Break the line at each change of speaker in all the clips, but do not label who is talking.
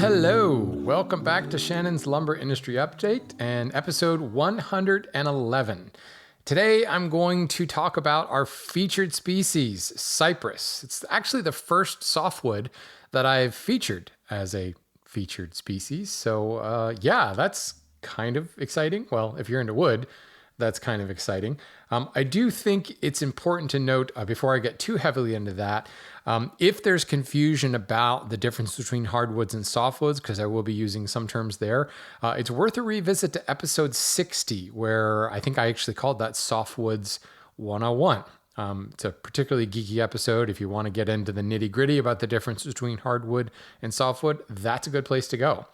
Hello, welcome back to Shannon's Lumber Industry Update and episode 111. Today I'm going to talk about our featured species, Cypress. It's actually the first softwood that I've featured as a featured species. So yeah, that's kind of exciting. Well, if you're into wood, that's kind of exciting. I do think it's important to note before I get too heavily into that, if there's confusion about the difference between hardwoods and softwoods, because I will be using some terms there, it's worth a revisit to episode 60, where I think I actually called that Softwoods 101. It's a particularly geeky episode. If you want to get into the nitty gritty about the difference between hardwood and softwood, that's a good place to go.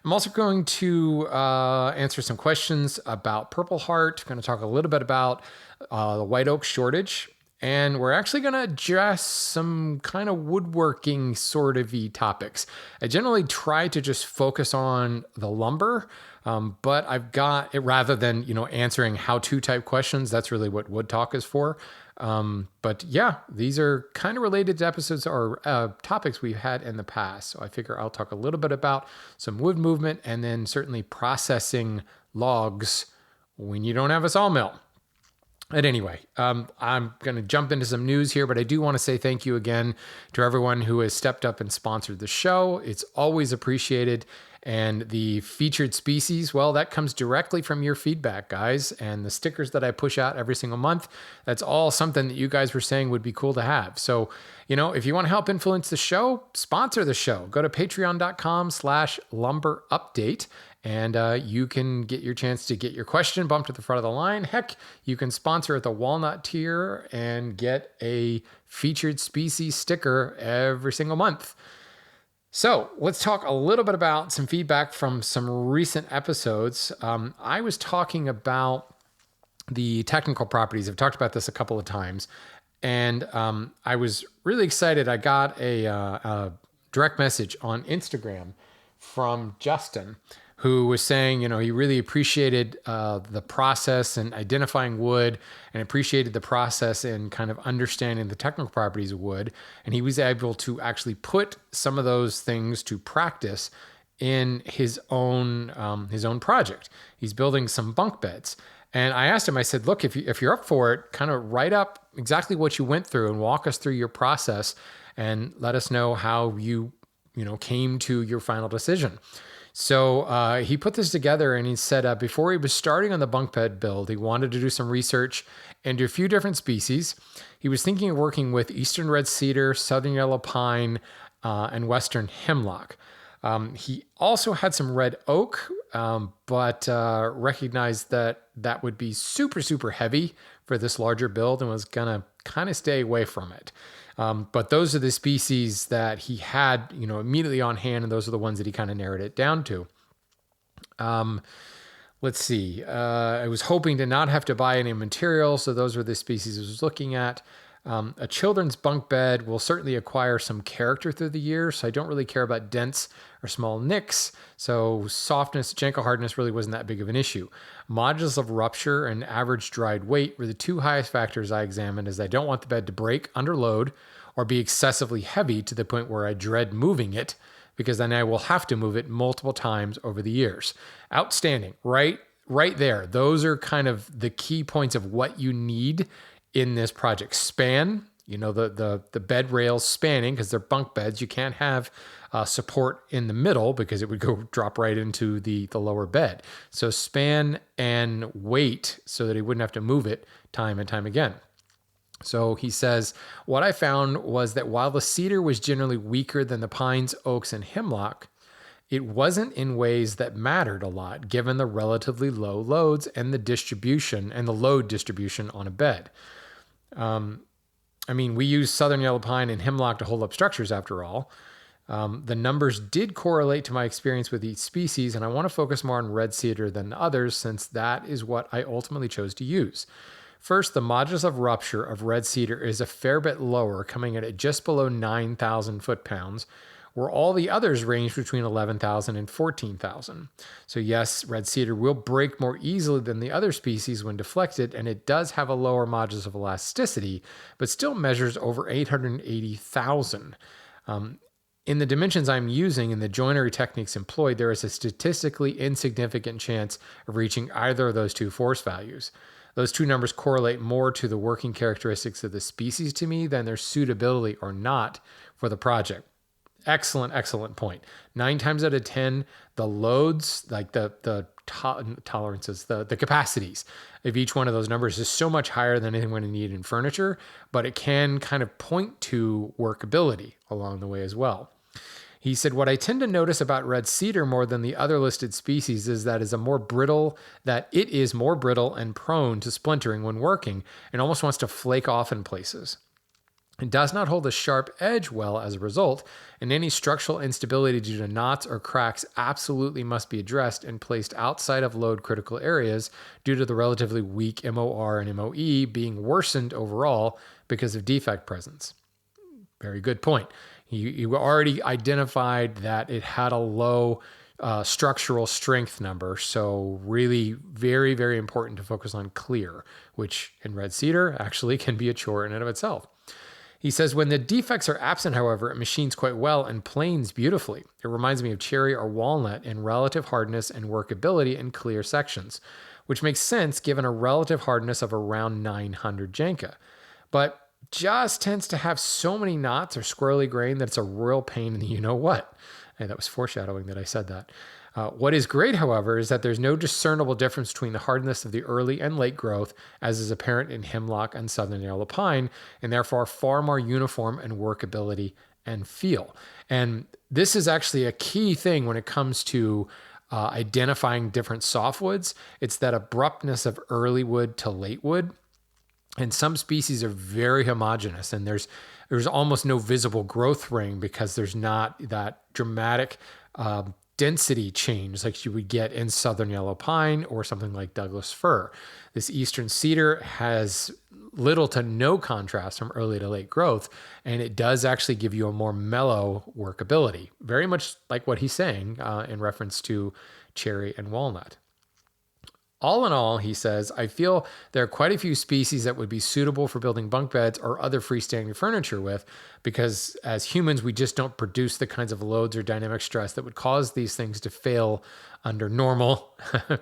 I'm also going to answer some questions about Purple Heart. I'm going to talk a little bit about the white oak shortage. And we're actually going to address some kind of woodworking sort of-y topics. I generally try to just focus on the lumber, but I've got it rather than, answering how-to type questions. That's really what Wood Talk is for. But yeah, these are kind of related to episodes or topics we've had in the past. So I figure I'll talk a little bit about some wood movement and then certainly processing logs when you don't have a sawmill. But anyway, I'm going to jump into some news here, but I do want to say thank you again to everyone who has stepped up and sponsored the show. It's always appreciated. And the featured species, well, that comes directly from your feedback, guys. And the stickers that I push out every single month, that's all something that you guys were saying would be cool to have. So, if you want to help influence the show, sponsor the show. Go to patreon.com/lumberupdate. And you can get your chance to get your question bumped to the front of the line. Heck, you can sponsor at the walnut tier and get a featured species sticker every single month. So let's talk a little bit about some feedback from some recent episodes. I was talking about the technical properties. I've talked about this a couple of times. And I was really excited. I got a direct message on Instagram from Justin, who was saying, he really appreciated the process in identifying wood and appreciated the process in kind of understanding the technical properties of wood. And he was able to actually put some of those things to practice in his own project. He's building some bunk beds. And I asked him, I said, look, if you're up for it, kind of write up exactly what you went through and walk us through your process and let us know how you came to your final decision. So he put this together and he said before he was starting on the bunk bed build, he wanted to do some research into a few different species. He was thinking of working with eastern red cedar, southern yellow pine, and western hemlock. He also had some red oak, but recognized that would be super, super heavy for this larger build and was going to kind of stay away from it. But those are the species that he had, immediately on hand, and those are the ones that he kind of narrowed it down to. Let's see. I was hoping to not have to buy any material, so those were the species I was looking at. A children's bunk bed will certainly acquire some character through the year, so I don't really care about dents or small nicks, so softness, janko hardness really wasn't that big of an issue. Modulus of rupture and average dried weight were the two highest factors I examined, as I don't want the bed to break under load or be excessively heavy to the point where I dread moving it, because then I will have to move it multiple times over the years. Outstanding, right there. Those are kind of the key points of what you need in this project. Span, the bed rails spanning, because they're bunk beds. You can't have support in the middle because it would drop right into the lower bed. So span and weight so that he wouldn't have to move it time and time again. So he says, what I found was that while the cedar was generally weaker than the pines, oaks, and hemlock, it wasn't in ways that mattered a lot given the relatively low loads and the load distribution on a bed. We use southern yellow pine and hemlock to hold up structures after all. The numbers did correlate to my experience with each species, and I want to focus more on red cedar than the others since that is what I ultimately chose to use. First, the modulus of rupture of red cedar is a fair bit lower, coming in at just below 9,000 foot-pounds, where all the others range between 11,000 and 14,000. So yes, red cedar will break more easily than the other species when deflected, and it does have a lower modulus of elasticity, but still measures over 880,000. In the dimensions I'm using and the joinery techniques employed, there is a statistically insignificant chance of reaching either of those two force values. Those two numbers correlate more to the working characteristics of the species to me than their suitability or not for the project. Excellent point. 9 times out of 10, the loads, like the tolerances, the capacities of each one of those numbers is so much higher than anything we're going to need in furniture, but it can kind of point to workability along the way as well. He said, what I tend to notice about red cedar more than the other listed species is that it is more brittle and prone to splintering when working and almost wants to flake off in places. It does not hold a sharp edge well as a result, and any structural instability due to knots or cracks absolutely must be addressed and placed outside of load critical areas due to the relatively weak MOR and MOE being worsened overall because of defect presence. Very good point. You already identified that it had a low structural strength number, so really very, very important to focus on clear, which in red cedar actually can be a chore in and of itself. He says, when the defects are absent, however, it machines quite well and planes beautifully. It reminds me of cherry or walnut in relative hardness and workability in clear sections, which makes sense given a relative hardness of around 900 Janka. But just tends to have so many knots or squirrely grain that it's a royal pain in the you-know-what. And that was foreshadowing that I said that. What is great, however, is that there's no discernible difference between the hardness of the early and late growth, as is apparent in hemlock and southern yellow pine, and therefore far more uniform in workability and feel. And this is actually a key thing when it comes to identifying different softwoods. It's that abruptness of early wood to late wood. And some species are very homogeneous, and there's almost no visible growth ring because there's not that dramatic density change like you would get in southern yellow pine or something like Douglas fir. This eastern cedar has little to no contrast from early to late growth, and it does actually give you a more mellow workability, very much like what he's saying in reference to cherry and walnut. All in all, he says, I feel there are quite a few species that would be suitable for building bunk beds or other freestanding furniture with, because as humans, we just don't produce the kinds of loads or dynamic stress that would cause these things to fail under normal,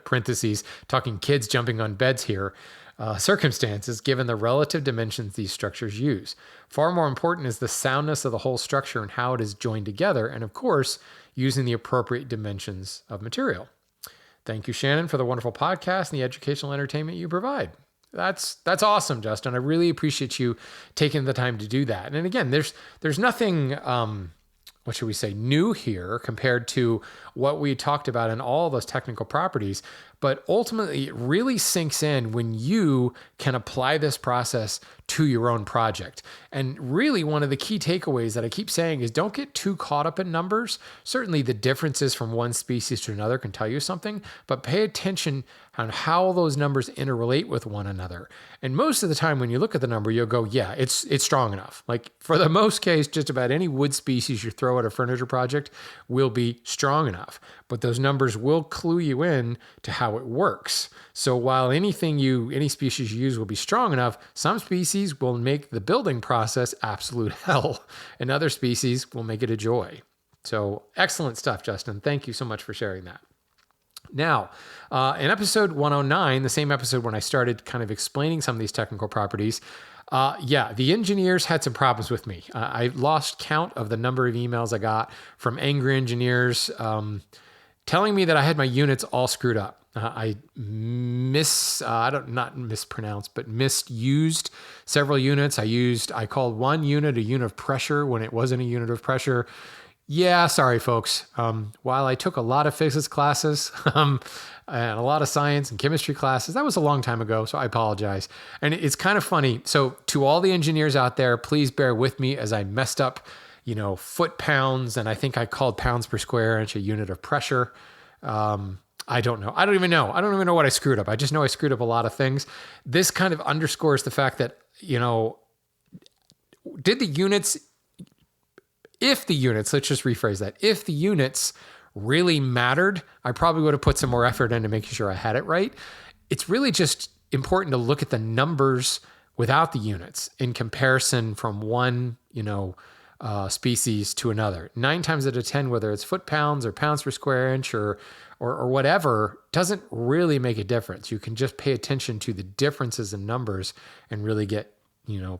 parentheses, talking kids jumping on beds here, circumstances, given the relative dimensions these structures use. Far more important is the soundness of the whole structure and how it is joined together, and of course, using the appropriate dimensions of material. Thank you, Shannon, for the wonderful podcast and the educational entertainment you provide. That's awesome, Justin. I really appreciate you taking the time to do that. And again, there's nothing, what should we say, new here compared to what we talked about in all those technical properties. But ultimately, it really sinks in when you can apply this process to your own project. And really, one of the key takeaways that I keep saying is don't get too caught up in numbers. Certainly, the differences from one species to another can tell you something, but pay attention on how those numbers interrelate with one another. And most of the time, when you look at the number, you'll go, yeah, it's strong enough. Like for the most case, just about any wood species you throw at a furniture project will be strong enough. But those numbers will clue you in to how it works. So while any species you use will be strong enough, some species will make the building process absolute hell, and other species will make it a joy. So excellent stuff, Justin. Thank you so much for sharing that. Now, in episode 109, the same episode when I started kind of explaining some of these technical properties, the engineers had some problems with me. I lost count of the number of emails I got from angry engineers telling me that I had my units all screwed up. I misused several units. I called one unit a unit of pressure when it wasn't a unit of pressure. Yeah, sorry, folks. While I took a lot of physics classes and a lot of science and chemistry classes, that was a long time ago, so I apologize. And it's kind of funny. So to all the engineers out there, please bear with me as I messed up, foot pounds, and I think I called pounds per square inch a unit of pressure. I don't know. I don't even know what I screwed up. I just know I screwed up a lot of things. This kind of underscores the fact that, if the units really mattered, I probably would have put some more effort into making sure I had it right. It's really just important to look at the numbers without the units in comparison from one, species to another. 9 times out of 10, whether it's foot pounds or pounds per square inch or whatever, doesn't really make a difference. You can just pay attention to the differences in numbers and really get,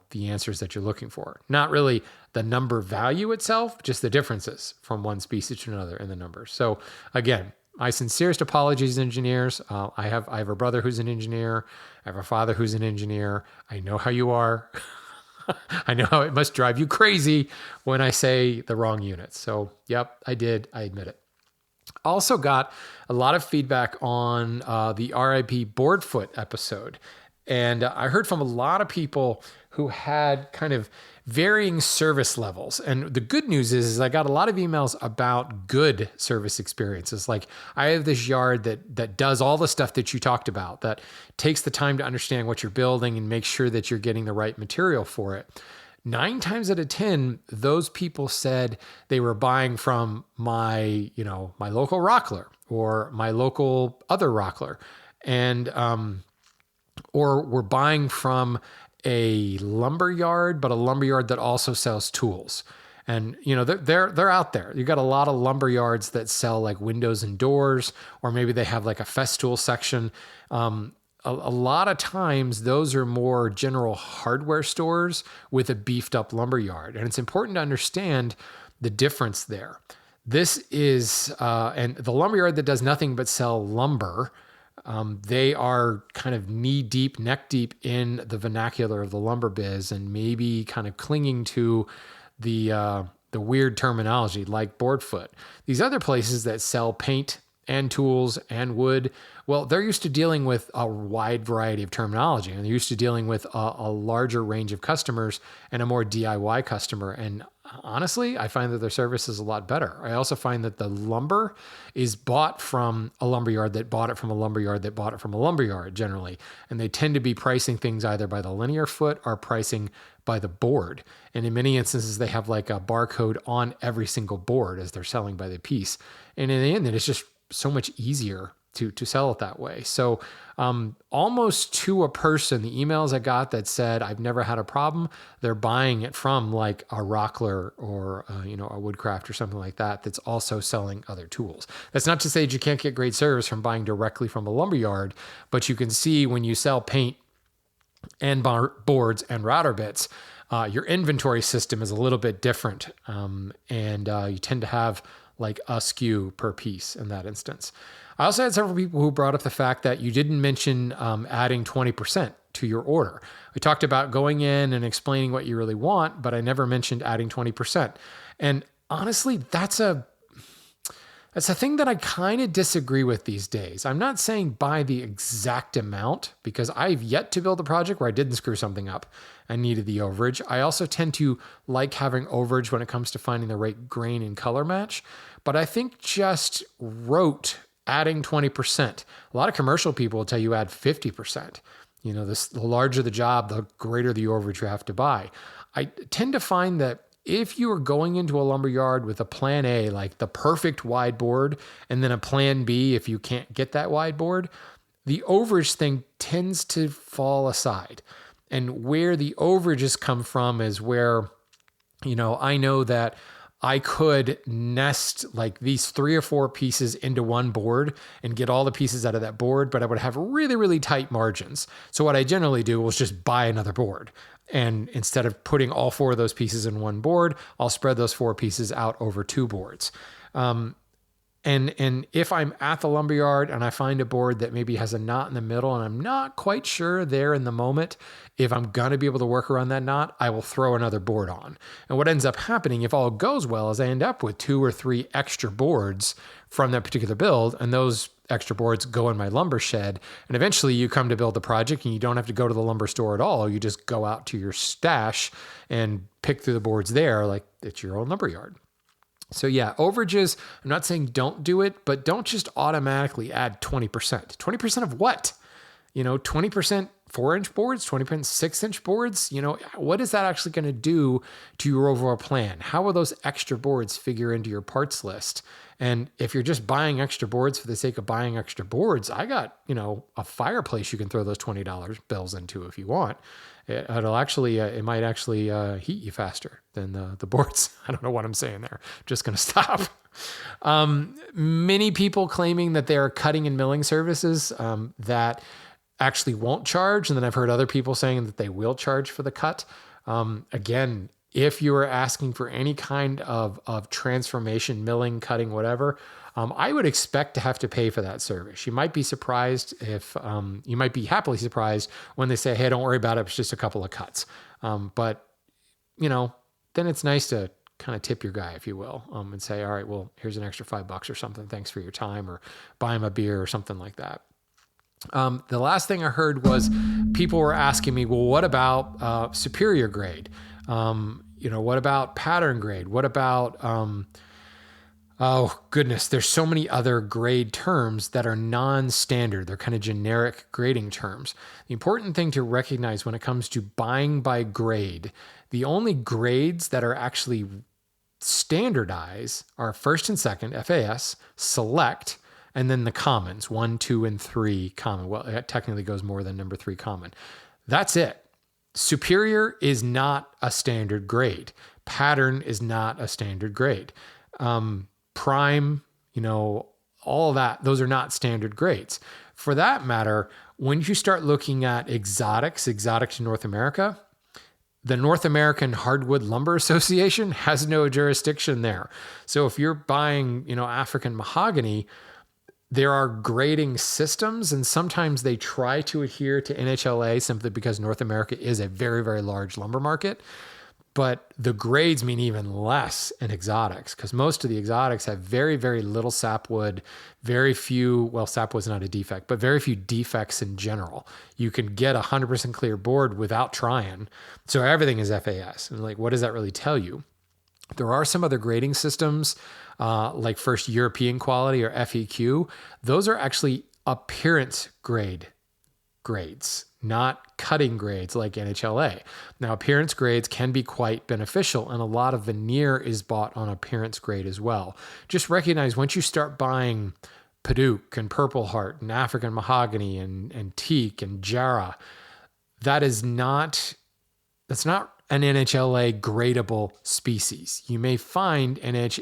the answers that you're looking for. Not really the number value itself, just the differences from one species to another in the numbers. So again, my sincerest apologies, engineers. I have a brother who's an engineer. I have a father who's an engineer. I know how you are. I know how it must drive you crazy when I say the wrong units. So, yep, I did. I admit it. Also got a lot of feedback on the RIP board foot episode. And I heard from a lot of people who had kind of varying service levels. And the good news is I got a lot of emails about good service experiences. Like, I have this yard that does all the stuff that you talked about, that takes the time to understand what you're building and make sure that you're getting the right material for it. 9 times out of 10, those people said they were buying from my local rockler or my local other rockler, and or were buying from a lumber yard, but a lumber yard that also sells tools. And they're out there. You got a lot of lumber yards that sell like windows and doors, or maybe they have like a festool section. A lot of times those are more general hardware stores with a beefed up lumber yard. And it's important to understand the difference there. This is, and the lumber yard that does nothing but sell lumber, they are kind of knee deep, neck deep in the vernacular of the lumber biz, and maybe kind of clinging to the weird terminology like board foot. These other places that sell paint and tools and wood, well, they're used to dealing with a wide variety of terminology, and they're used to dealing with a larger range of customers and a more DIY customer. And honestly, I find that their service is a lot better. I also find that the lumber is bought from a lumberyard that bought it from a lumberyard that bought it from a lumberyard generally. And they tend to be pricing things either by the linear foot or pricing by the board. And in many instances, they have like a barcode on every single board as they're selling by the piece. And in the end, it's just so much easier to sell it that way. So almost to a person, the emails I got that said, I've never had a problem, they're buying it from like a Rockler or a Woodcraft or something like that that's also selling other tools. That's not to say that you can't get great service from buying directly from a lumberyard, but you can see when you sell paint and boards and router bits, your inventory system is a little bit different, and you tend to have like a SKU per piece in that instance. I also had several people who brought up the fact that you didn't mention adding 20% to your order. We talked about going in and explaining what you really want, but I never mentioned adding 20%. And honestly, that's a thing that I kind of disagree with these days. I'm not saying buy the exact amount, because I've yet to build a project where I didn't screw something up and needed the overage. I also tend to like having overage when it comes to finding the right grain and color match. But I think just adding 20%. A lot of commercial people will tell you add 50%. The larger the job, the greater the overage you have to buy. I tend to find that if you are going into a lumberyard with a plan A, like the perfect wide board, and then a plan B if you can't get that wide board, the overage thing tends to fall aside. And where the overages come from is where, I know that I could nest like these 3 or 4 pieces into one board and get all the pieces out of that board, but I would have really, really tight margins. So what I generally do was just buy another board. And instead of putting all 4 of those pieces in one board, I'll spread those 4 pieces out over 2 boards. And if I'm at the lumberyard and I find a board that maybe has a knot in the middle and I'm not quite sure there in the moment if I'm going to be able to work around that knot, I will throw another board on. And what ends up happening, if all goes well, is I end up with 2 or 3 extra boards from that particular build, and those extra boards go in my lumber shed. And eventually you come to build the project and you don't have to go to the lumber store at all. You just go out to your stash and pick through the boards there like it's your own lumberyard. So yeah, overages, I'm not saying don't do it, but don't just automatically add 20%. 20% of what? 20% 4-inch boards, 20-pin 6-inch boards? What is that actually going to do to your overall plan? How will those extra boards figure into your parts list? And if you're just buying extra boards for the sake of buying extra boards, I got, a fireplace you can throw those $20 bills into if you want. It might actually heat you faster than the boards. I don't know what I'm saying there. Just going to stop. Many people claiming that there are cutting and milling services that actually won't charge. And then I've heard other people saying that they will charge for the cut. Again, if you are asking for any kind of transformation, milling, cutting, whatever, I would expect to have to pay for that service. You might be surprised you might be happily surprised when they say, hey, don't worry about it. It's just a couple of cuts. But then it's nice to kind of tip your guy, if you will, and say, all right, well, here's an extra $5 or something. Thanks for your time, or buy him a beer or something like that. The last thing I heard was people were asking me, well, what about superior grade? What about pattern grade? What about, oh goodness, there's so many other grade terms that are non-standard. They're kind of generic grading terms. The important thing to recognize when it comes to buying by grade, the only grades that are actually standardized are first and second, FAS, select, and then the commons, 1, 2, and 3 common. Well, it technically goes more than number 3 common. That's it. Superior is not a standard grade. Pattern is not a standard grade. Prime, all that, those are not standard grades. For that matter, when you start looking at exotics in North America, the North American Hardwood Lumber Association has no jurisdiction there. So if you're buying, African mahogany, there are grading systems, and sometimes they try to adhere to NHLA simply because North America is a very, very large lumber market. But the grades mean even less in exotics, because most of the exotics have very, very little sapwood, very few, well, sapwood's not a defect, but very few defects in general. You can get 100% clear board without trying. So everything is FAS. And what does that really tell you? There are some other grading systems, like First European Quality or FEQ. Those are actually appearance grades, not cutting grades like NHLA. Now, appearance grades can be quite beneficial, and a lot of veneer is bought on appearance grade as well. Just recognize once you start buying Padauk and Purple Heart and African Mahogany and Teak and Jarrah, that's not an NHLA gradable species. You may find that's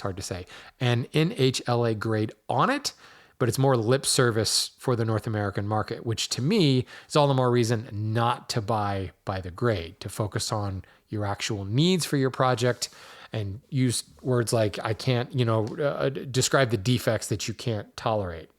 hard to say, an NHLA grade on it, but it's more lip service for the North American market, which to me is all the more reason not to buy by the grade, to focus on your actual needs for your project and use words like, I can't, describe the defects that you can't tolerate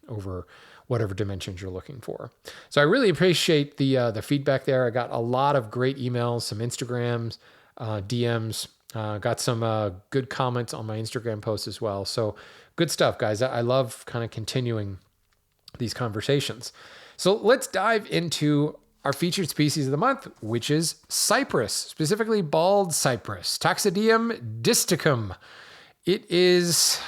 over whatever dimensions you're looking for. So I really appreciate the feedback there. I got a lot of great emails, some Instagrams, DMs, got some good comments on my Instagram posts as well. So good stuff, guys. I love kind of continuing these conversations. So let's dive into our featured species of the month, which is cypress, specifically bald cypress, Taxodium disticum. It is,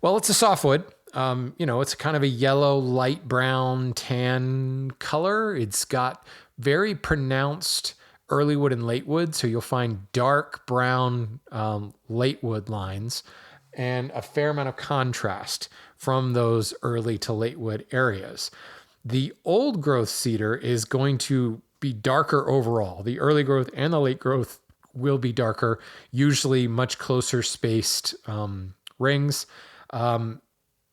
it's a softwood. It's kind of a yellow, light brown, tan color. It's got very pronounced early wood and late wood. So you'll find dark brown late wood lines and a fair amount of contrast from those early to late wood areas. The old growth cedar is going to be darker overall. The early growth and the late growth will be darker, usually much closer spaced rings.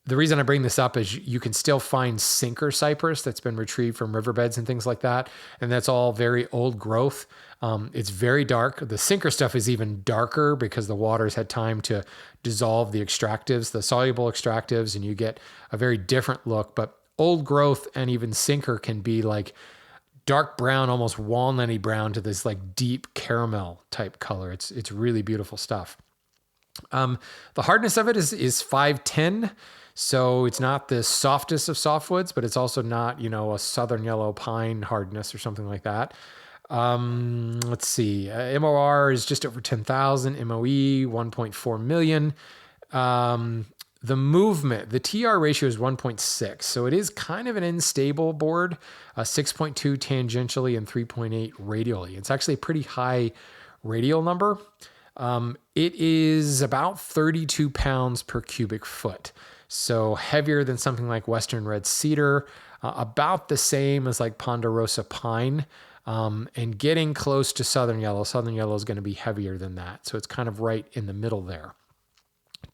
The reason I bring this up is you can still find sinker cypress that's been retrieved from riverbeds and things like that. And that's all very old growth. It's very dark. The sinker stuff is even darker because the water's had time to dissolve the extractives, the soluble extractives, and you get a very different look. But old growth and even sinker can be like dark brown, almost walnutty brown to this like deep caramel type color. It's really beautiful stuff. The hardness of it is 510. So it's not the softest of softwoods, but it's also not, a southern yellow pine hardness or something like that. Let's see. MOR is just over 10,000. MOE, 1.4 million. The movement, the TR ratio is 1.6. So it is kind of an unstable board, 6.2 tangentially and 3.8 radially. It's actually a pretty high radial number. It is about 32 pounds per cubic foot. So heavier than something like Western red cedar, about the same as like ponderosa pine, and getting close to southern yellow. Southern yellow is going to be heavier than that. So it's kind of right in the middle there.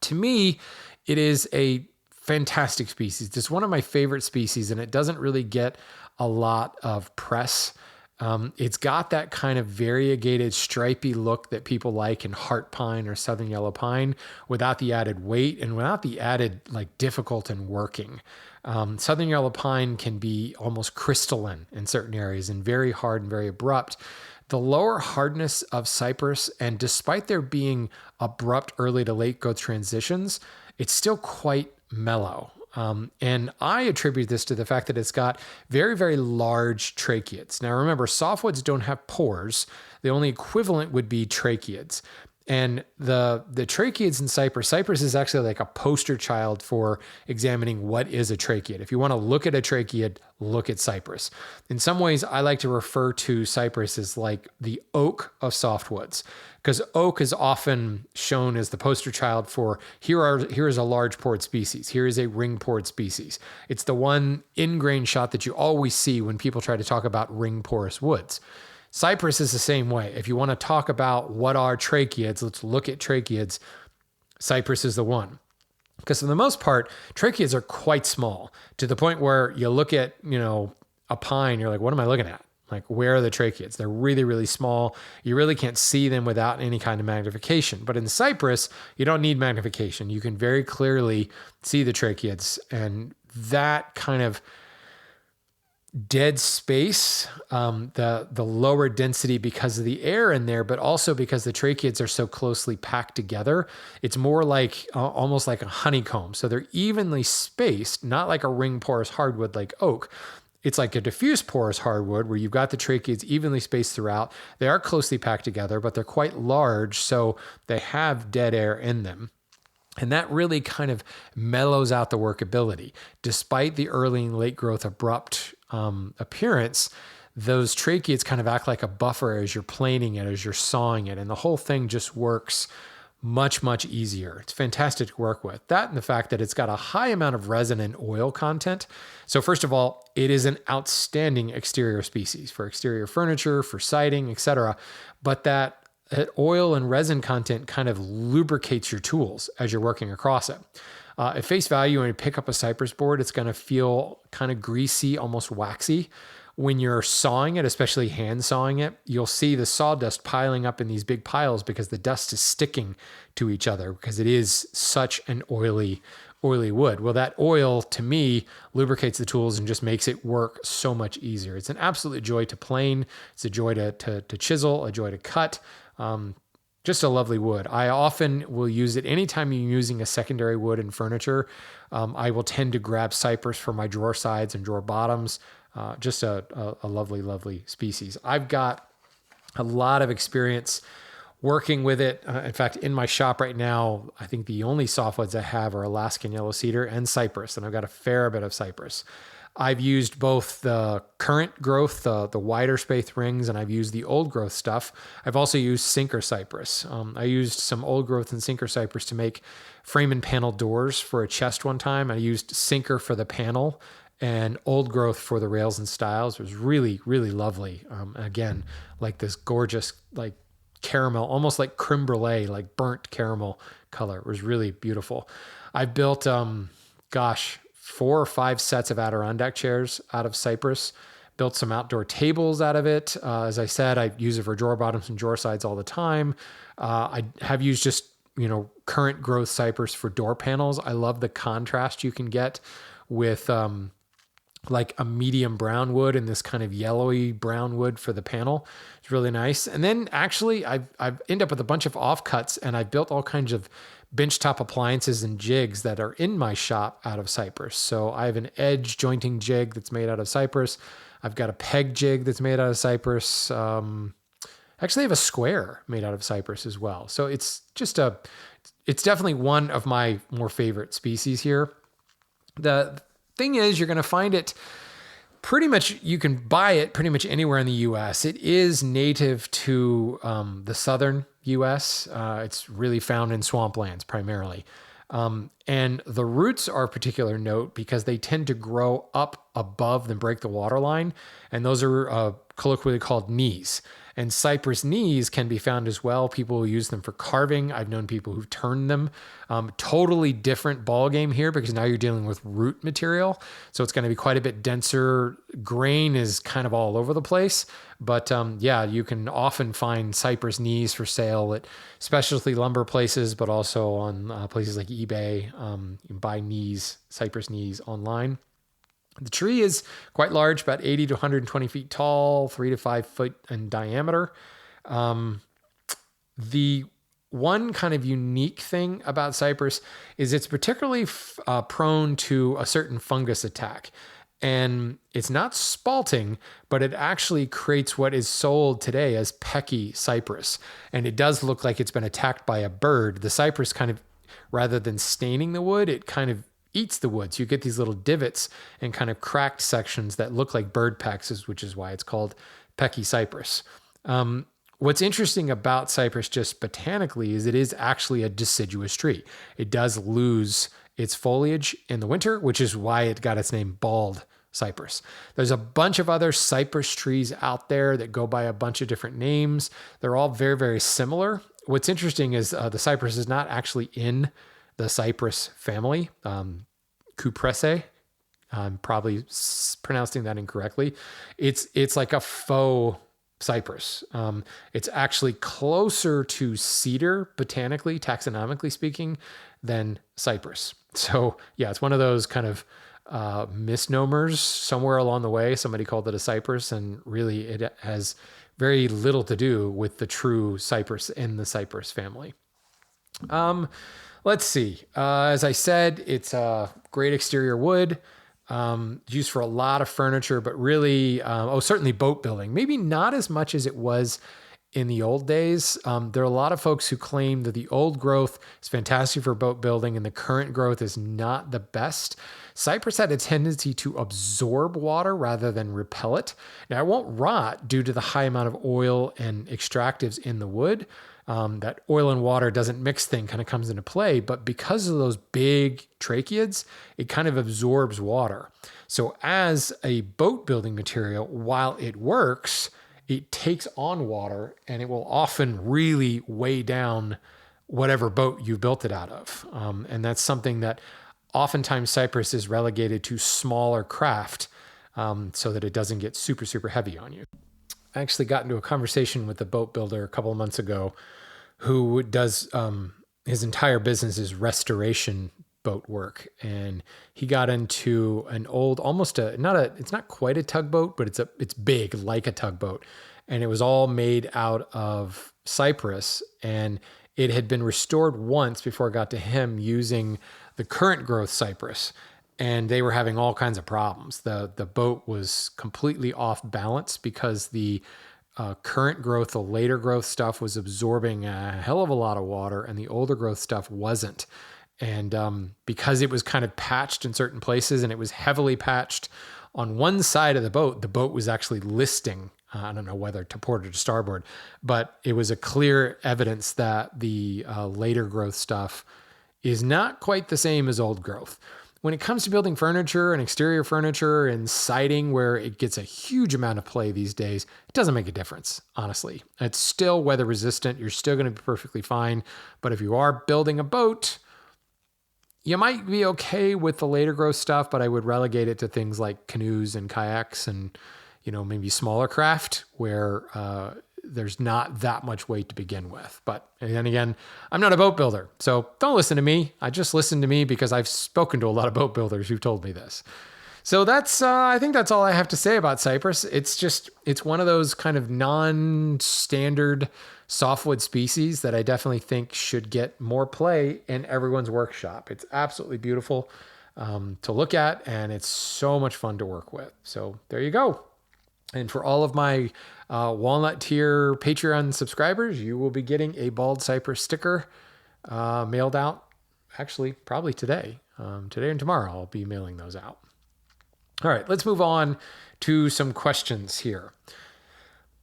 To me, it is a fantastic species. It's one of my favorite species, and it doesn't really get a lot of press. It's got that kind of variegated, stripy look that people like in heart pine or southern yellow pine without the added weight and without the added like difficult in working. Southern yellow pine can be almost crystalline in certain areas and very hard and very abrupt. The lower hardness of cypress, and despite there being abrupt early to late growth transitions, it's still quite mellow. And I attribute this to the fact that it's got very, very large tracheids. Now, remember, softwoods don't have pores. The only equivalent would be tracheids. And the tracheids in cypress is actually like a poster child for examining what is a tracheid. If you want to look at a tracheid, look at cypress. In some ways, I like to refer to cypress as like the oak of softwoods, because oak is often shown as the poster child for here is a large pored species. Here is a ring pored species. It's the one in-grain shot that you always see when people try to talk about ring porous woods. Cypress is the same way. If you want to talk about what are tracheids, let's look at tracheids. Cypress is the one. Because for the most part, tracheids are quite small to the point where you look at, a pine, you're like, what am I looking at? Like, where are the tracheids? They're really, really small. You really can't see them without any kind of magnification. But in cypress, you don't need magnification. You can very clearly see the tracheids, and that kind of dead space, the lower density because of the air in there, but also because the tracheids are so closely packed together. It's more like almost like a honeycomb. So they're evenly spaced, not like a ring porous hardwood like oak. It's like a diffuse porous hardwood where you've got the tracheids evenly spaced throughout. They are closely packed together, but they're quite large, so they have dead air in them. And that really kind of mellows out the workability. Despite the early and late growth abrupt appearance, those tracheids kind of act like a buffer as you're planing it, as you're sawing it. And the whole thing just works much, much easier. It's fantastic to work with. That and the fact that it's got a high amount of resin and oil content. So first of all, it is an outstanding exterior species for exterior furniture, for siding, etc. But that oil and resin content kind of lubricates your tools as you're working across it. At face value, when you pick up a cypress board, it's going to feel kind of greasy, almost waxy. When you're sawing it, especially hand sawing it, you'll see the sawdust piling up in these big piles because the dust is sticking to each other because it is such an oily wood. Well, that oil, to me, lubricates the tools and just makes it work so much easier. It's an absolute joy to plane. It's a joy to chisel, a joy to cut. Just a lovely wood. I often will use it anytime you're using a secondary wood in furniture. I will tend to grab cypress for my drawer sides and drawer bottoms. Just a lovely, lovely species. I've got a lot of experience working with it. In fact, in my shop right now, I think the only softwoods I have are Alaskan yellow cedar and cypress, and I've got a fair bit of cypress. I've used both the current growth, the wider spathe rings, and I've used the old growth stuff. I've also used sinker cypress. I used some old growth and sinker cypress to make frame and panel doors for a chest one time. I used sinker for the panel and old growth for the rails and stiles. It was really, really lovely. Again, like this gorgeous, like caramel, almost like creme brulee, like burnt caramel color. It was really beautiful. I built, 4 or 5 sets of Adirondack chairs out of cypress, built some outdoor tables out of it. As I said, I use it for drawer bottoms and drawer sides all the time. I have used just, current growth cypress for door panels. I love the contrast you can get with, like a medium brown wood and this kind of yellowy brown wood for the panel. It's really nice. And then actually I've ended up with a bunch of offcuts, and I've built all kinds of benchtop appliances and jigs that are in my shop out of cypress. So I have an edge jointing jig that's made out of cypress. I've got a peg jig that's made out of cypress. Actually I have a square made out of cypress as well. So it's just it's definitely one of my more favorite species here. The thing is, you're going to find it pretty much, you can buy it pretty much anywhere in the US. It is native to the southern US. It's really found in swamplands primarily. And the roots are a particular note because they tend to grow up above and break the water line. And those are colloquially called knees. And cypress knees can be found as well. People use them for carving. I've known people who've turned them. Totally different ball game here because now you're dealing with root material. So it's going to be quite a bit denser. Grain is kind of all over the place. But yeah, you can often find cypress knees for sale at specialty lumber places, but also on places like eBay. You can buy cypress knees online. The tree is quite large, about 80 to 120 feet tall, 3 to 5 foot in diameter. The one kind of unique thing about cypress is it's particularly prone to a certain fungus attack. And it's not spalting, but it actually creates what is sold today as pecky cypress. And it does look like it's been attacked by a bird. The cypress kind of, rather than staining the wood, it kind of eats the wood. So you get these little divots and kind of cracked sections that look like bird pecks, which is why it's called pecky cypress. What's interesting about cypress just botanically is it is actually a deciduous tree. It does lose its foliage in the winter, which is why it got its name bald cypress. There's a bunch of other cypress trees out there that go by a bunch of different names. They're all very, very similar. What's interesting is the cypress is not actually in the cypress family, Cupressae. I'm probably pronouncing that incorrectly. It's like a faux cypress. It's actually closer to cedar, botanically, taxonomically speaking, than cypress. So yeah, it's one of those kind of misnomers. Somewhere along the way, somebody called it a cypress, and really it has very little to do with the true cypress in the cypress family. Let's see. As I said, it's a great exterior wood, used for a lot of furniture, but really, certainly boat building. Maybe not as much as it was in the old days. There are a lot of folks who claim that the old growth is fantastic for boat building and the current growth is not the best. Cypress had a tendency to absorb water rather than repel it. Now, it won't rot due to the high amount of oil and extractives in the wood. That oil and water doesn't mix thing kind of comes into play, but because of those big tracheids, it kind of absorbs water. So as a boat building material, while it works, it takes on water and it will often really weigh down whatever boat you've built it out of. And that's something that oftentimes cypress is relegated to smaller craft so that it doesn't get super, super heavy on you. I actually got into a conversation with a boat builder a couple of months ago who does his entire business is restoration boat work. And he got into an old, it's not quite a tugboat, but it's big like a tugboat. And it was all made out of cypress. And it had been restored once before it got to him using the current growth cypress. And they were having all kinds of problems. The boat was completely off balance because the current growth, the later growth stuff was absorbing a hell of a lot of water and the older growth stuff wasn't. And because it was kind of patched in certain places and it was heavily patched on one side of the boat was actually listing. I don't know whether to port or to starboard, but it was a clear evidence that the later growth stuff is not quite the same as old growth. When it comes to building furniture and exterior furniture and siding where it gets a huge amount of play these days, it doesn't make a difference, honestly. It's still weather resistant. You're still going to be perfectly fine. But if you are building a boat, you might be okay with the later growth stuff, but I would relegate it to things like canoes and kayaks and, maybe smaller craft where there's not that much weight to begin with. But and then again, I'm not a boat builder, so don't listen to me. I just listen to me because I've spoken to a lot of boat builders who've told me this. So that's, I think that's all I have to say about cypress. It's one of those kind of non-standard softwood species that I definitely think should get more play in everyone's workshop. It's absolutely beautiful to look at, and it's so much fun to work with. So there you go. And for all of my Walnut Tier Patreon subscribers, you will be getting a bald cypress sticker mailed out actually probably today. Today and tomorrow I'll be mailing those out. All right, let's move on to some questions here.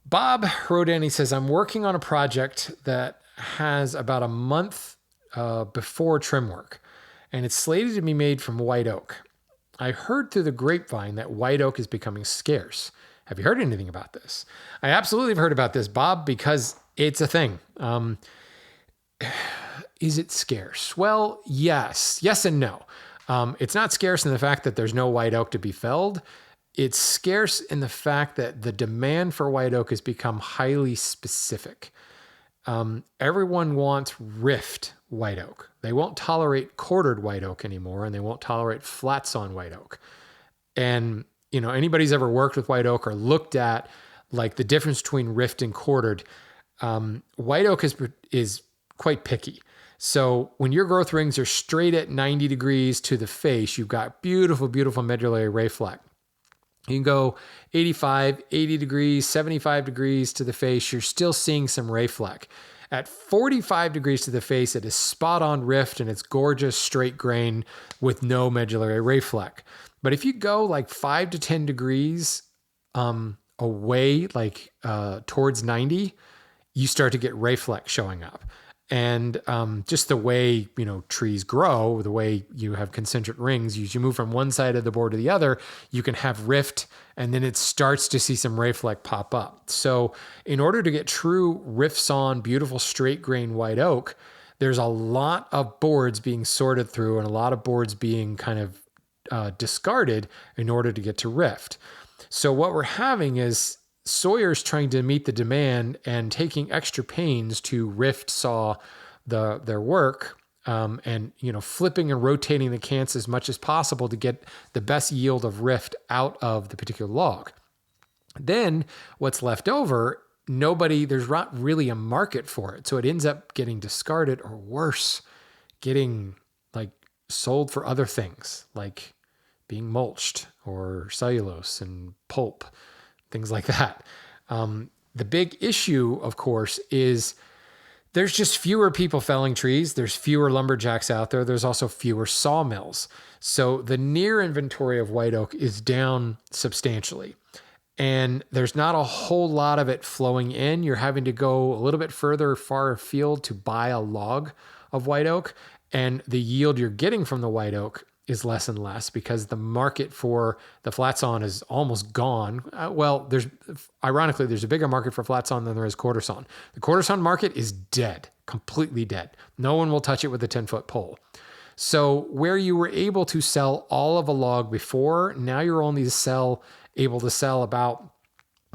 Bob wrote in, he says, I'm working on a project that has about a month before trim work, and it's slated to be made from white oak. I heard through the grapevine that white oak is becoming scarce. Have you heard anything about this? I absolutely have heard about this, Bob, because it's a thing. Is it scarce? Well, yes. Yes and no. It's not scarce in the fact that there's no white oak to be felled. It's scarce in the fact that the demand for white oak has become highly specific. Everyone wants rift white oak. They won't tolerate quartered white oak anymore, and they won't tolerate flats on white oak. And, anybody's ever worked with white oak or looked at like the difference between rift and quartered, white oak is quite picky. So when your growth rings are straight at 90 degrees to the face, you've got beautiful, beautiful medullary ray fleck. You can go 85, 80 degrees, 75 degrees to the face. You're still seeing some ray fleck. At 45 degrees to the face, it is spot on rift and it's gorgeous straight grain with no medullary ray fleck. But if you go like 5 to 10 degrees away, like towards 90, you start to get ray fleck showing up. And just the way, trees grow, the way you have concentric rings, as you move from one side of the board to the other, you can have rift, and then it starts to see some ray fleck pop up. So in order to get true rifts on beautiful straight grain white oak, there's a lot of boards being sorted through and a lot of boards being kind of discarded in order to get to rift. So what we're having is sawyers trying to meet the demand and taking extra pains to rift saw their work, and flipping and rotating the cants as much as possible to get the best yield of rift out of the particular log. Then what's left over, there's not really a market for it, so it ends up getting discarded, or worse, getting like sold for other things like being mulched or cellulose and pulp, things like that. The big issue, of course, is there's just fewer people felling trees. There's fewer lumberjacks out there. There's also fewer sawmills. So the near inventory of white oak is down substantially. And there's not a whole lot of it flowing in. You're having to go a little bit far afield to buy a log of white oak. And the yield you're getting from the white oak is less and less because the market for the flat sawn is almost gone. Ironically, there's a bigger market for flat sawn than there is quarter sawn. The quarter sawn market is dead, completely dead. No one will touch it with a 10-foot pole. So where you were able to sell all of a log before, now you're only able to sell about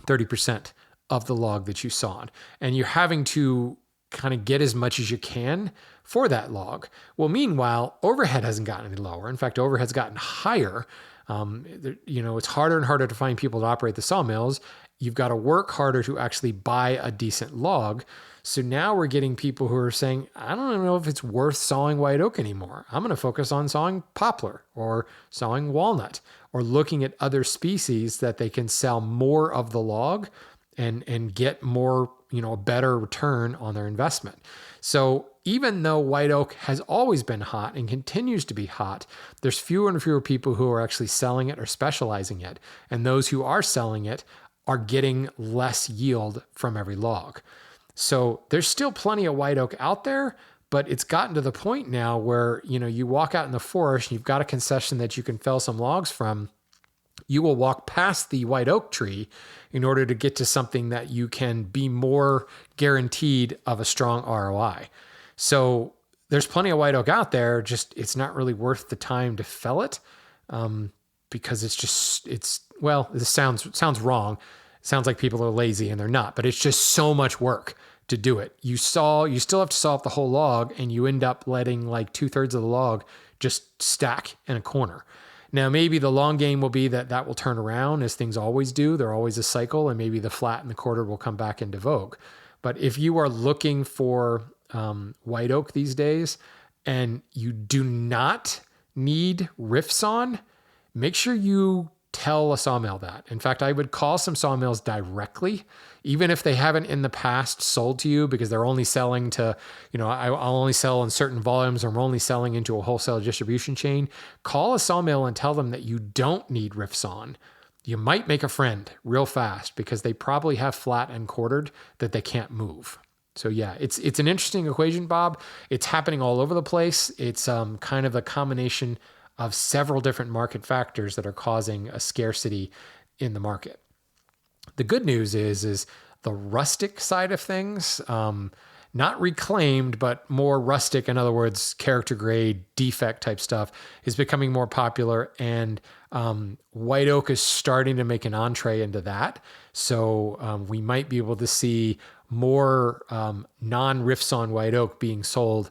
30% of the log that you sawed. And you're having to kind of get as much as you can for that log. Well, meanwhile, overhead hasn't gotten any lower. In fact, overhead's gotten higher. It's harder and harder to find people to operate the sawmills. You've got to work harder to actually buy a decent log. So now we're getting people who are saying, I don't even know if it's worth sawing white oak anymore. I'm going to focus on sawing poplar or sawing walnut or looking at other species that they can sell more of the log and get more, a better return on their investment. So even though white oak has always been hot and continues to be hot, there's fewer and fewer people who are actually selling it or specializing it. And those who are selling it are getting less yield from every log. So there's still plenty of white oak out there, but it's gotten to the point now where, you walk out in the forest and you've got a concession that you can fell some logs from. You will walk past the white oak tree in order to get to something that you can be more guaranteed of a strong ROI. So there's plenty of white oak out there, just it's not really worth the time to fell it, because this sounds wrong. It sounds like people are lazy and they're not, but it's just so much work to do it. You still have to saw off the whole log and you end up letting like 2/3 of the log just stack in a corner. Now, maybe the long game will be that will turn around, as things always do. They're always a cycle, and maybe the flat and the quarter will come back into vogue. But if you are looking for white oak these days and you do not need rift sawn, make sure you tell a sawmill that. In fact, I would call some sawmills directly, even if they haven't in the past sold to you because they're only selling to, I'll only sell in certain volumes or I'm only selling into a wholesale distribution chain. Call a sawmill and tell them that you don't need rift sawn. You might make a friend real fast because they probably have flat and quartered that they can't move. So yeah, it's an interesting equation, Bob. It's happening all over the place. It's kind of a combination of several different market factors that are causing a scarcity in the market. The good news is the rustic side of things, not reclaimed, but more rustic, in other words, character grade, defect type stuff, is becoming more popular. And white oak is starting to make an entree into that. So we might be able to see more non-rift sawn white oak being sold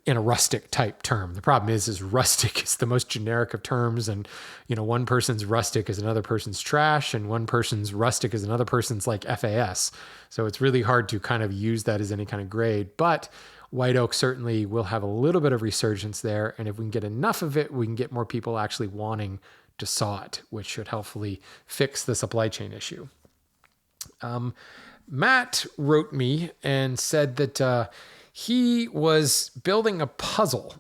in a rustic type term. The problem is rustic is the most generic of terms. And, one person's rustic is another person's trash, and one person's rustic is another person's like FAS. So it's really hard to kind of use that as any kind of grade. But white oak certainly will have a little bit of resurgence there. And if we can get enough of it, we can get more people actually wanting to saw it, which should hopefully fix the supply chain issue. Matt wrote me and said that he was building a puzzle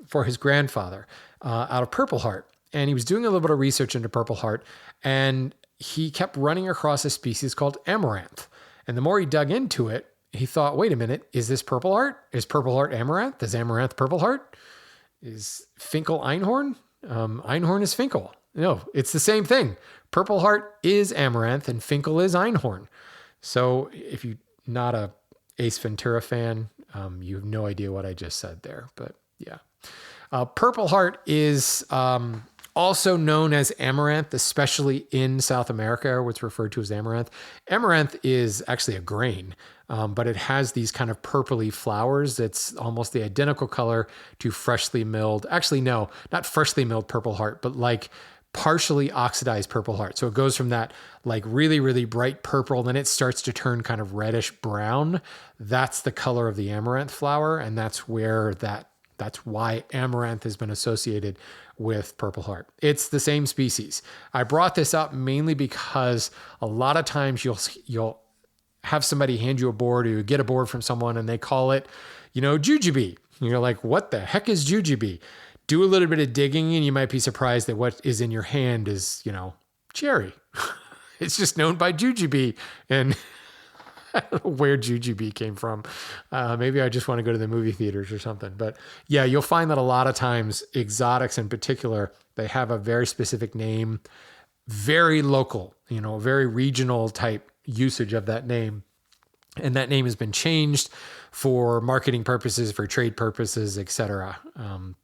for his grandfather out of Purple Heart. And he was doing a little bit of research into Purple Heart, and he kept running across a species called Amaranth. And the more he dug into it, he thought, wait a minute, is this Purple Heart? Is Purple Heart Amaranth? Is Amaranth Purple Heart? Is Finkel Einhorn? Einhorn is Finkel. No, it's the same thing. Purple Heart is Amaranth and Finkel is Einhorn. So if you're not a Ace Ventura fan, you have no idea what I just said there, but yeah. Purple Heart is also known as Amaranth, especially in South America, what's referred to as Amaranth. Amaranth is actually a grain, but it has these kind of purpley flowers. It's almost the identical color to freshly milled, actually no, not freshly milled Purple Heart, but like partially oxidized Purple Heart. So it goes from that like really, really bright purple, then it starts to turn kind of reddish brown. That's the color of the Amaranth flower. And that's why Amaranth has been associated with Purple Heart. It's the same species. I brought this up mainly because a lot of times you'll have somebody hand you a board, or you get a board from someone and they call it, jujube. And you're like, what the heck is jujube? Do a little bit of digging and you might be surprised that what is in your hand is, cherry. It's just known by jujube. And I don't know where jujube came from. Maybe I just want to go to the movie theaters or something. But yeah, you'll find that a lot of times exotics in particular, they have a very specific name, very local, very regional type usage of that name. And that name has been changed for marketing purposes, for trade purposes, etc.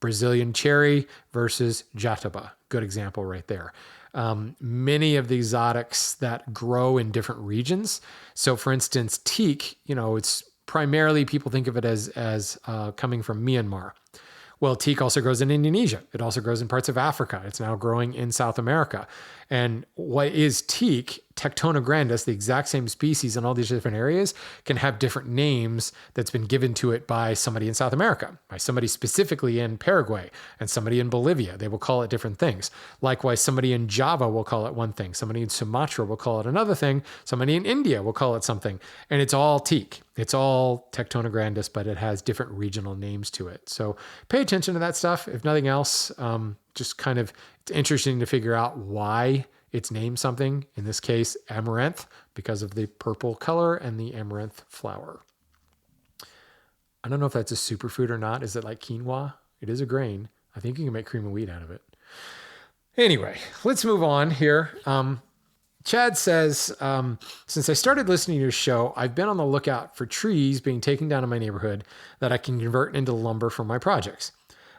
Brazilian cherry versus jataba. Good example right there. Many of the exotics that grow in different regions. So for instance, teak, it's primarily people think of it as coming from Myanmar. Well, teak also grows in Indonesia. It also grows in parts of Africa. It's now growing in South America. And what is teak, Tectona grandis, the exact same species in all these different areas, can have different names that's been given to it by somebody in South America, by somebody specifically in Paraguay, and somebody in Bolivia. They will call it different things. Likewise, somebody in Java will call it one thing. Somebody in Sumatra will call it another thing. Somebody in India will call it something. And it's all teak. It's all Tectona grandis, but it has different regional names to it. So pay attention to that stuff. If nothing else, just kind of, it's interesting to figure out why it's named something, in this case, amaranth, because of the purple color and the amaranth flower. I don't know if that's a superfood or not. Is it like quinoa? It is a grain. I think you can make cream of wheat out of it. Anyway, let's move on here. Chad says, since I started listening to your show, I've been on the lookout for trees being taken down in my neighborhood that I can convert into lumber for my projects.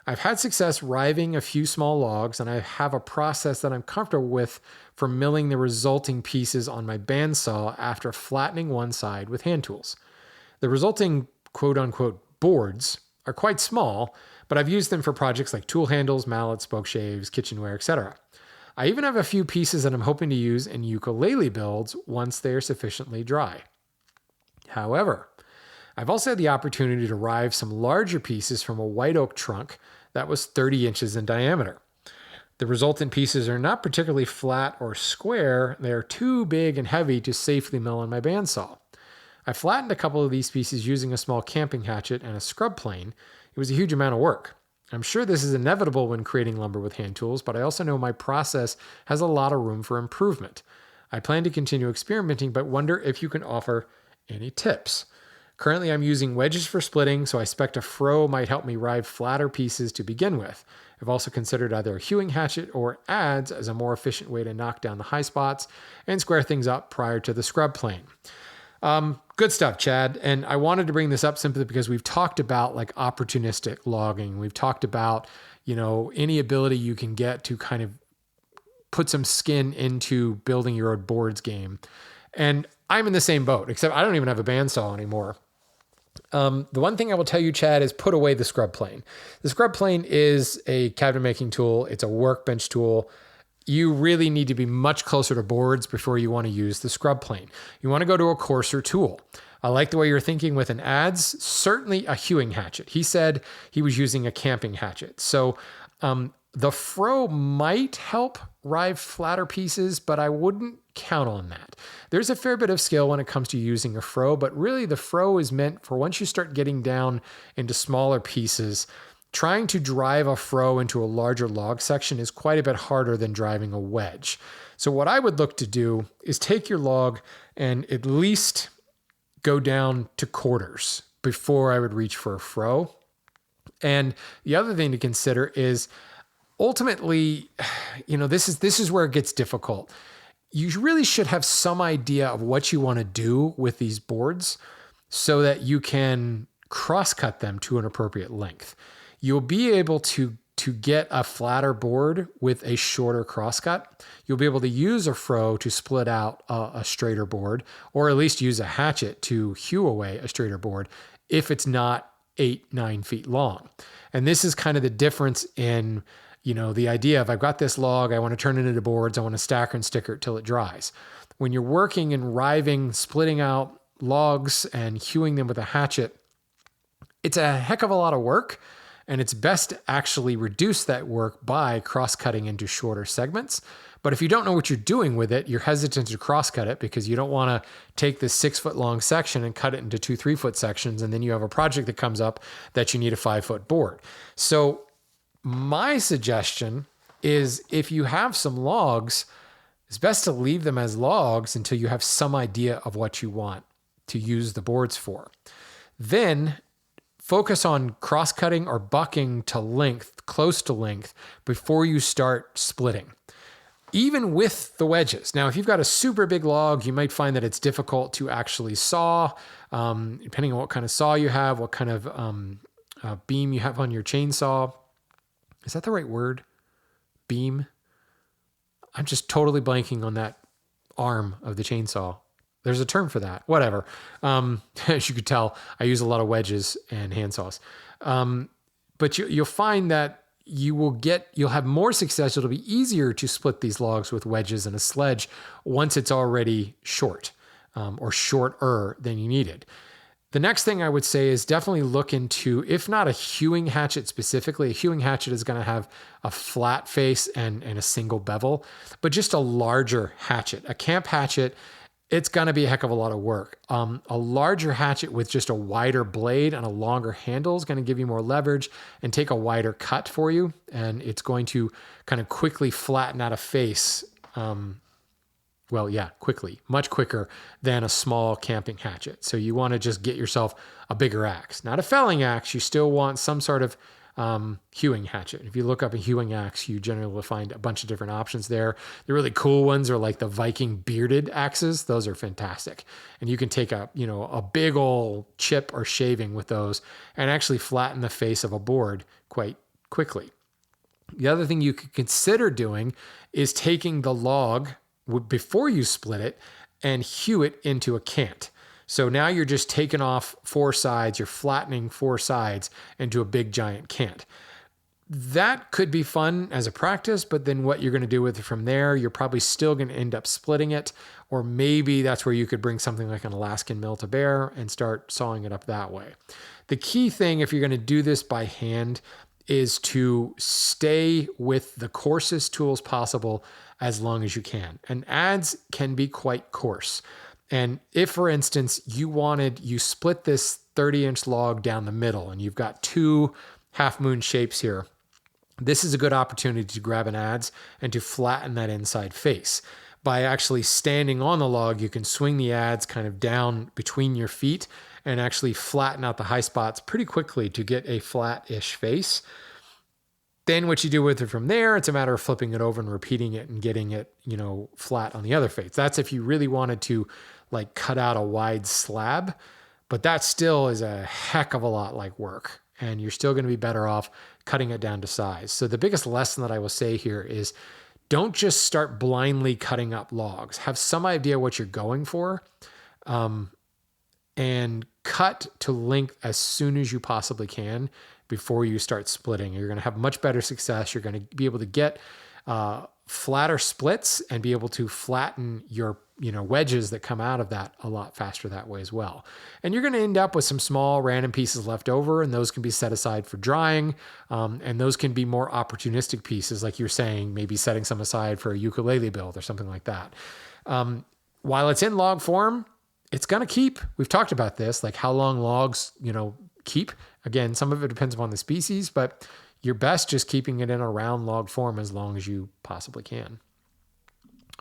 I've had success riving a few small logs, and I have a process that I'm comfortable with for milling the resulting pieces on my bandsaw after flattening one side with hand tools. The resulting quote-unquote boards are quite small, but I've used them for projects like tool handles, mallets, spoke shaves, kitchenware, etc. I even have a few pieces that I'm hoping to use in ukulele builds once they are sufficiently dry. However, I've also had the opportunity to rive some larger pieces from a white oak trunk that was 30 inches in diameter. The resultant pieces are not particularly flat or square. They are too big and heavy to safely mill on my bandsaw. I flattened a couple of these pieces using a small camping hatchet and a scrub plane. It was a huge amount of work. I'm sure this is inevitable when creating lumber with hand tools, but I also know my process has a lot of room for improvement. I plan to continue experimenting, but wonder if you can offer any tips. Currently, I'm using wedges for splitting, so I expect a froe might help me rive flatter pieces to begin with. I've also considered either a hewing hatchet or adze as a more efficient way to knock down the high spots and square things up prior to the scrub plane. Good stuff, Chad. And I wanted to bring this up simply because we've talked about like opportunistic logging. We've talked about, any ability you can get to kind of put some skin into building your own boards game. And I'm in the same boat, except I don't even have a bandsaw anymore. The one thing I will tell you, Chad, is put away the scrub plane. The scrub plane is a cabinet making tool. It's a workbench tool. You really need to be much closer to boards before you want to use the scrub plane. You want to go to a coarser tool. I like the way you're thinking with an adze, certainly a hewing hatchet. He said he was using a camping hatchet. So the froe might help rive flatter pieces, but I wouldn't count on that. There's a fair bit of skill when it comes to using a froe, but really the froe is meant for once you start getting down into smaller pieces. Trying to drive a froe into a larger log section is quite a bit harder than driving a wedge. So what I would look to do is take your log and at least go down to quarters before I would reach for a froe. And the other thing to consider is ultimately, this is where it gets difficult. You really should have some idea of what you want to do with these boards so that you can cross-cut them to an appropriate length. You'll be able to get a flatter board with a shorter crosscut. You'll be able to use a froe to split out a straighter board, or at least use a hatchet to hew away a straighter board if it's not 8-9 feet long. And this is kind of the difference in, the idea of I've got this log, I want to turn it into boards, I want to stacker and sticker it till it dries. When you're working and riving, splitting out logs and hewing them with a hatchet, it's a heck of a lot of work. And it's best to actually reduce that work by cross-cutting into shorter segments. But if you don't know what you're doing with it, you're hesitant to cross-cut it because you don't want to take this 6-foot long section and cut it into 2 3-foot sections. And then you have a project that comes up that you need a 5-foot board. So my suggestion is if you have some logs, it's best to leave them as logs until you have some idea of what you want to use the boards for. Then focus on cross-cutting or bucking to length, close to length, before you start splitting, even with the wedges. Now, if you've got a super big log, you might find that it's difficult to actually saw, depending on what kind of saw you have, what kind of beam you have on your chainsaw. Is that the right word? Beam? I'm just totally blanking on that arm of the chainsaw. There's a term for that. Whatever. As you could tell, I use a lot of wedges and handsaws. But you'll find that you'll have more success. It'll be easier to split these logs with wedges and a sledge once it's already short, or shorter than you needed. The next thing I would say is definitely look into, if not a hewing hatchet specifically, a hewing hatchet is going to have a flat face and a single bevel, but just a larger hatchet, a camp hatchet. It's going to be a heck of a lot of work. A larger hatchet with just a wider blade and a longer handle is going to give you more leverage and take a wider cut for you. And it's going to kind of quickly flatten out a face. Quickly, much quicker than a small camping hatchet. So you want to just get yourself a bigger axe, not a felling axe. You still want some sort of hewing hatchet. If you look up a hewing axe, you generally will find a bunch of different options there. The really cool ones are like the Viking bearded axes. Those are fantastic. And you can take a big old chip or shaving with those and actually flatten the face of a board quite quickly. The other thing you could consider doing is taking the log before you split it and hew it into a cant. So now you're just taking off 4 sides, you're flattening 4 sides into a big giant cant. That could be fun as a practice, but then what you're going to do with it from there, you're probably still going to end up splitting it, or maybe that's where you could bring something like an Alaskan mill to bear and start sawing it up that way. The key thing, if you're going to do this by hand, is to stay with the coarsest tools possible as long as you can. And adze can be quite coarse. And if, for instance, you split this 30-inch log down the middle and you've got two half moon shapes here, this is a good opportunity to grab an adze and to flatten that inside face. By actually standing on the log, you can swing the adze kind of down between your feet and actually flatten out the high spots pretty quickly to get a flat-ish face. Then what you do with it from there, it's a matter of flipping it over and repeating it and getting it, flat on the other face. That's if you really wanted to like cut out a wide slab, but that still is a heck of a lot like work, and you're still going to be better off cutting it down to size. So the biggest lesson that I will say here is don't just start blindly cutting up logs. Have some idea what you're going for, and cut to length as soon as you possibly can before you start splitting. You're going to have much better success. You're going to be able to get flatter splits and be able to flatten your wedges that come out of that a lot faster that way as well. And you're going to end up with some small random pieces left over, and those can be set aside for drying. And those can be more opportunistic pieces, like you're saying, maybe setting some aside for a ukulele build or something like that. While it's in log form, it's going to keep. We've talked about this, like how long logs, keep. Again, some of it depends upon the species, but you're best just keeping it in a round log form as long as you possibly can.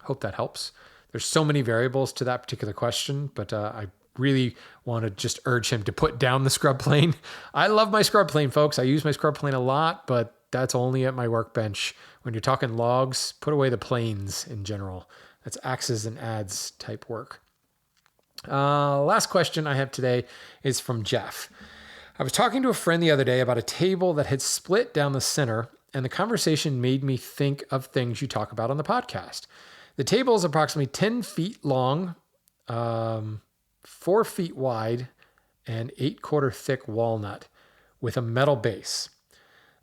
Hope that helps. There's so many variables to that particular question, but I really want to just urge him to put down the scrub plane. I love my scrub plane, folks. I use my scrub plane a lot, but that's only at my workbench. When you're talking logs, put away the planes in general. That's axes and adze type work. Last question I have today is from Jeff. I was talking to a friend the other day about a table that had split down the center, and the conversation made me think of things you talk about on the podcast. The table is approximately 10 feet long, 4 feet wide, and 8/4 thick walnut with a metal base.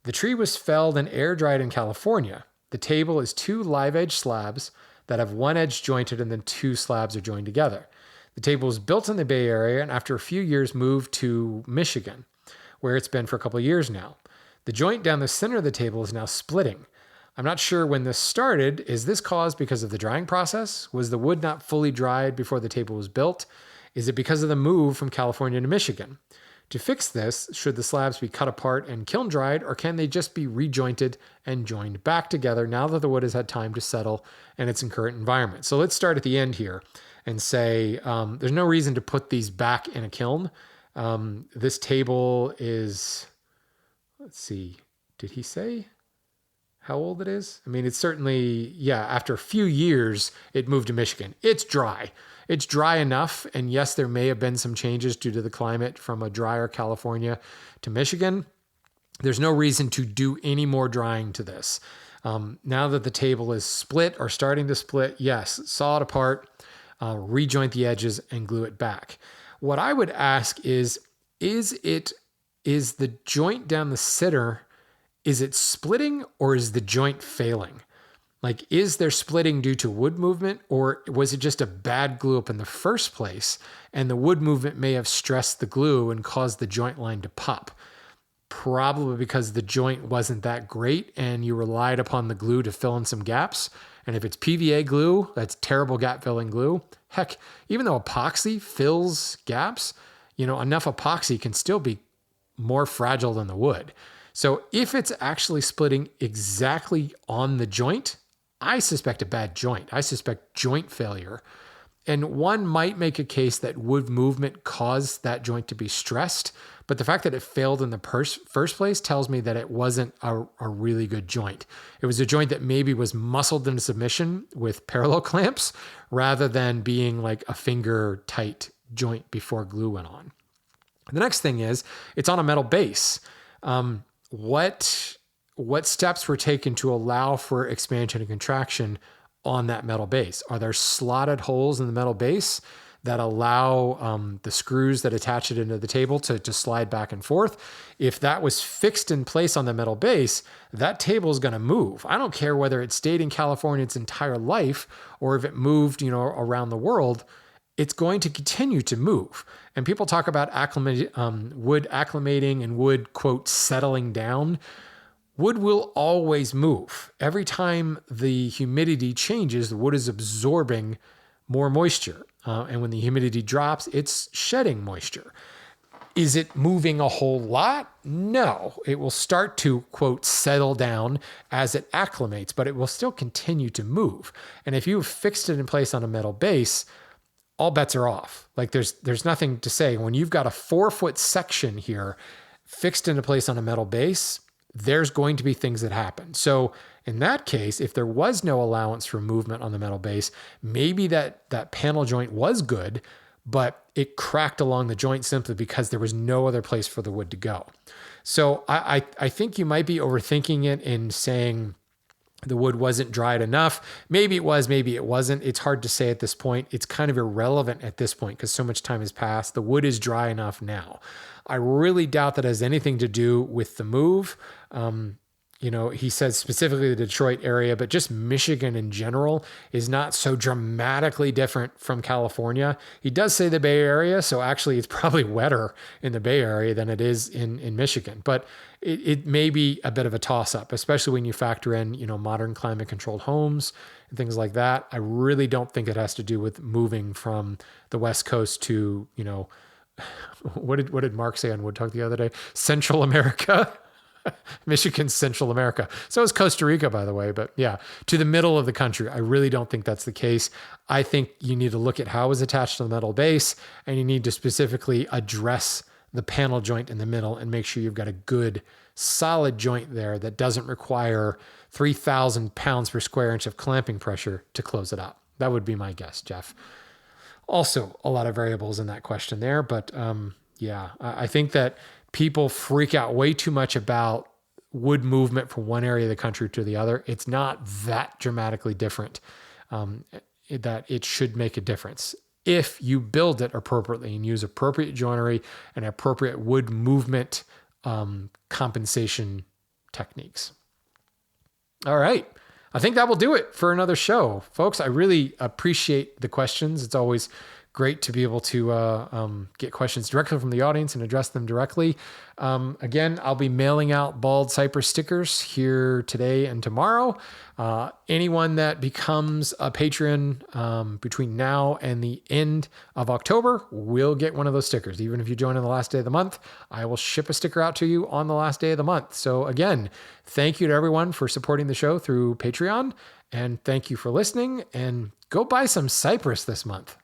The tree was felled and air dried in California. The table is 2 live edge slabs that have one edge jointed and then 2 slabs are joined together. The table was built in the Bay Area and after a few years moved to Michigan, where it's been for a couple of years now. The joint down the center of the table is now splitting. I'm not sure when this started. Is this caused because of the drying process? Was the wood not fully dried before the table was built? Is it because of the move from California to Michigan? To fix this, should the slabs be cut apart and kiln dried, or can they just be rejointed and joined back together now that the wood has had time to settle in its current environment? So let's start at the end here and say there's no reason to put these back in a kiln. This table is, let's see, did he say how old it is? I mean, it's certainly, after a few years, it moved to Michigan. It's dry. It's dry enough. And yes, there may have been some changes due to the climate from a drier California to Michigan. There's no reason to do any more drying to this. Now that the table is split or starting to split, yes, saw it apart, rejoint the edges and glue it back. What I would ask is the joint down the center, is it splitting or is the joint failing? Like, is there splitting due to wood movement, or was it just a bad glue up in the first place and the wood movement may have stressed the glue and caused the joint line to pop? Probably because the joint wasn't that great and you relied upon the glue to fill in some gaps. And if it's PVA glue, that's terrible gap filling glue. Heck, even though epoxy fills gaps, enough epoxy can still be more fragile than the wood. So if it's actually splitting exactly on the joint, I suspect a bad joint. I suspect joint failure. And one might make a case that wood movement caused that joint to be stressed, but the fact that it failed in the first place tells me that it wasn't a really good joint. It was a joint that maybe was muscled into submission with parallel clamps rather than being like a finger tight joint before glue went on. The next thing is it's on a metal base. What steps were taken to allow for expansion and contraction on that metal base? Are there slotted holes in the metal base that allow the screws that attach it into the table to slide back and forth? If that was fixed in place on the metal base, that table is going to move. I don't care whether it stayed in California its entire life or if it moved, around the world. It's going to continue to move. And people talk about wood acclimating and wood, quote, settling down. wood will always move. Every time the humidity changes, the wood is absorbing more moisture. And when the humidity drops, it's shedding moisture. Is it moving a whole lot? No. It will start to, quote, settle down as it acclimates, but it will still continue to move. And if you've fixed it in place on a metal base, all bets are off. Like there's nothing to say. When you've got a 4-foot section here fixed into place on a metal base, there's going to be things that happen. So in that case, if there was no allowance for movement on the metal base, maybe that panel joint was good, but it cracked along the joint simply because there was no other place for the wood to go. So I think you might be overthinking it in saying the wood wasn't dried enough. Maybe it was, maybe it wasn't. It's hard to say at this point. It's kind of irrelevant at this point because so much time has passed. The wood is dry enough now. I really doubt that has anything to do with the move. He says specifically the Detroit area, but just Michigan in general is not so dramatically different from California. He does say the Bay Area, so actually it's probably wetter in the Bay Area than it is in Michigan. But it may be a bit of a toss-up, especially when you factor in, modern climate-controlled homes and things like that. I really don't think it has to do with moving from the West Coast to, what did Mark say on Wood Talk the other day? Central America. Michigan's Central America. So is Costa Rica, by the way. But yeah, to the middle of the country. I really don't think that's the case. I think you need to look at how it was attached to the metal base, and you need to specifically address the panel joint in the middle and make sure you've got a good, solid joint there that doesn't require 3,000 pounds per square inch of clamping pressure to close it up. That would be my guess, Jeff. Also, a lot of variables in that question there. But I think that people freak out way too much about wood movement from one area of the country to the other. It's not that dramatically different that it should make a difference if you build it appropriately and use appropriate joinery and appropriate wood movement compensation techniques. All right. I think that will do it for another show. Folks, I really appreciate the questions. It's always great to be able to get questions directly from the audience and address them directly. Again, I'll be mailing out Bald Cypress stickers here today and tomorrow. Anyone that becomes a patron between now and the end of October will get one of those stickers. Even if you join on the last day of the month, I will ship a sticker out to you on the last day of the month. So again, thank you to everyone for supporting the show through Patreon. And thank you for listening. And go buy some cypress this month.